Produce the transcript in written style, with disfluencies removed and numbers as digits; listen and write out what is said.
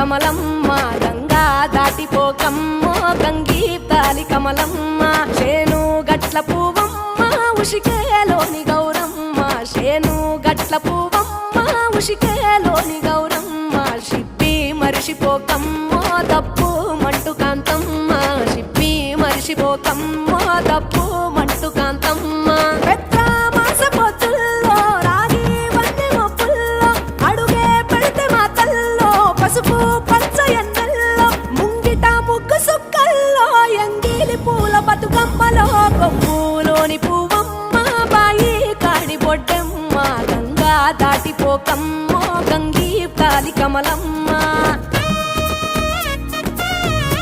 కమలమ్మ గంగా దాటిపోకమ్మో గంగీ తాలి కమలమ్మ శేను గట్ల పువ్వమ్మ ఉషికేలోని గౌరమ్మ శేను గట్ల పువ్వమ్మ ఉషికేలోని గౌరమ్మ షిప్పి మరిషిపోకమ్మో తప్పు మంటు కాంతమ్మ షిప్పి మరిషిపోకమ్మో తప్పు మంటు కాంతమ్మ పసుపు పచ్చ ఎన్నెల్లో ముంగిట ముగ్గు సుక్కల్లో ఎంగిలి పూల బతుకమ్మలో కొమ్ములోని పువ్వమ్మ బాయి కాడి బొడ్డమ్మ గంగా దాటిపోకమ్మో గంగీ తాలి కమలమ్మ